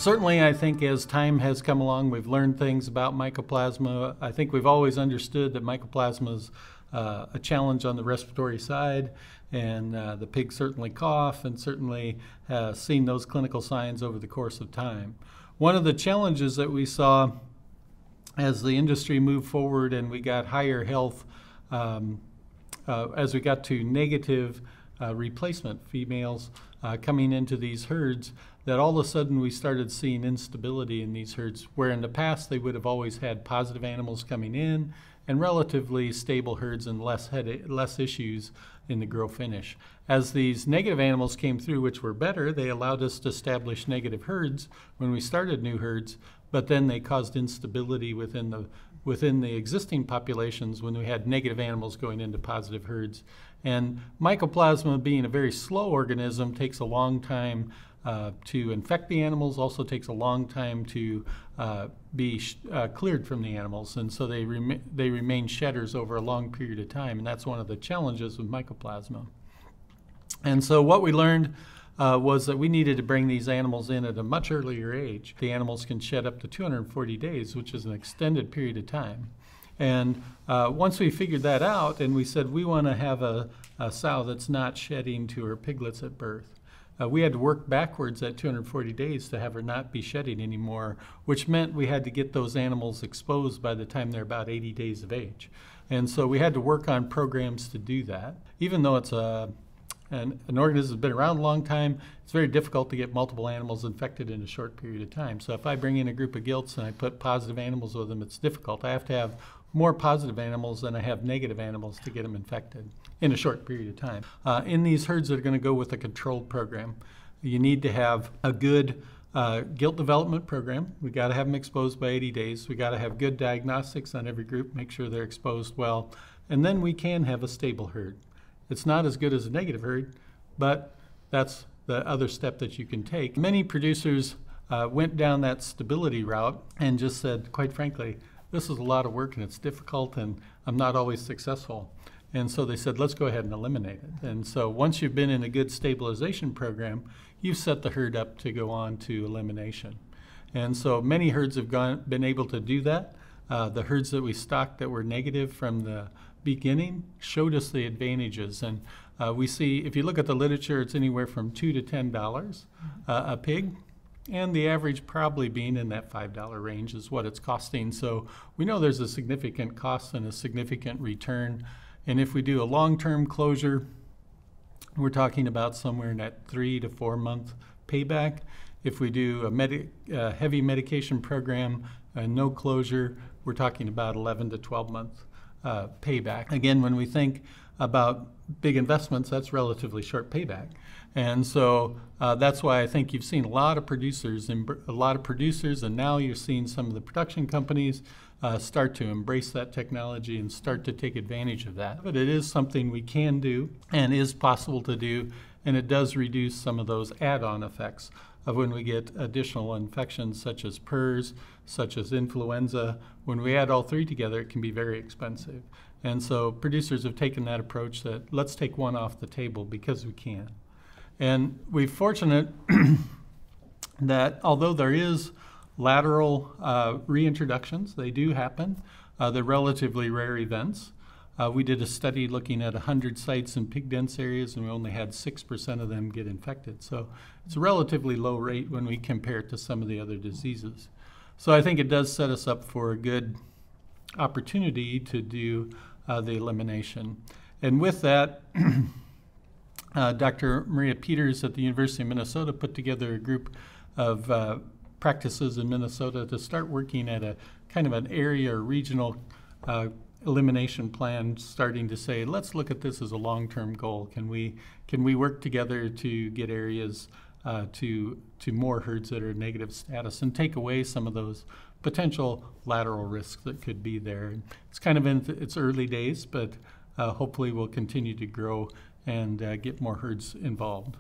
Certainly, I think as time has come along, we've learned things about Mycoplasma. I think we've always understood that Mycoplasma is a challenge on the respiratory side, and the pigs certainly cough and certainly seen those clinical signs over the course of time. One of the challenges that we saw as the industry moved forward and we got higher health, as we got to negative replacement females coming into these herds, that all of a sudden we started seeing instability in these herds, where in the past they would have always had positive animals coming in and relatively stable herds and less issues in the grow finish. As these negative animals came through, which were better, they allowed us to establish negative herds when we started new herds, but then they caused instability within the existing populations when we had negative animals going into positive herds. And Mycoplasma, being a very slow organism, takes a long time to infect the animals, also takes a long time to be cleared from the animals, and so they remain shedders over a long period of time, and that's one of the challenges with Mycoplasma. And so what we learned was that we needed to bring these animals in at a much earlier age. The animals can shed up to 240 days, which is an extended period of time. And once we figured that out, and we said we want to have a sow that's not shedding to her piglets at birth. We had to work backwards at 240 days to have her not be shedding anymore, which meant we had to get those animals exposed by the time they're about 80 days of age. And so we had to work on programs to do that. Even though it's an organism that's been around a long time, it's very difficult to get multiple animals infected in a short period of time. So if I bring in a group of gilts and I put positive animals with them, it's difficult. I have to have more positive animals than I have negative animals to get them infected in a short period of time. In these herds that are going to go with a controlled program, you need to have a good gilt development program. We got to have them exposed by 80 days. We got to have good diagnostics on every group, make sure they're exposed well, and then we can have a stable herd. It's not as good as a negative herd, but that's the other step that you can take. Many producers went down that stability route and just said, quite frankly, this is a lot of work and it's difficult and I'm not always successful. And so they said, let's go ahead and eliminate it. And so once you've been in a good stabilization program, you've set the herd up to go on to elimination. And so many herds have been able to do that. The herds that we stocked that were negative from the beginning showed us the advantages. And we see, if you look at the literature, it's anywhere from $2 to $10 a pig. And the average probably being in that $5 range is what it's costing. So we know there's a significant cost and a significant return. And if we do a long-term closure, we're talking about somewhere in that 3 to 4 month payback. If we do a heavy medication program and no closure, we're talking about 11 to 12 month payback. Again, when we think about big investments, that's relatively short payback. And so that's why I think you've seen a lot of producers, and now you're seeing some of the production companies start to embrace that technology and start to take advantage of that. But it is something we can do and is possible to do, and it does reduce some of those add-on effects of when we get additional infections such as PRRS, such as influenza. When we add all three together, it can be very expensive. And so producers have taken that approach that let's take one off the table because we can. And we're fortunate that although there is lateral reintroductions, they do happen. They're relatively rare events. We did a study looking at 100 sites in pig dense areas, and we only had 6% of them get infected. So it's a relatively low rate when we compare it to some of the other diseases. So I think it does set us up for a good opportunity to do the elimination. And with that, Dr. Maria Peters at the University of Minnesota put together a group of practices in Minnesota to start working at a kind of an area or regional elimination plan, starting to say, let's look at this as a long-term goal. Can we work together to get areas to more herds that are negative status and take away some of those potential lateral risks that could be there? It's kind of in its early days, but hopefully we'll continue to grow and get more herds involved.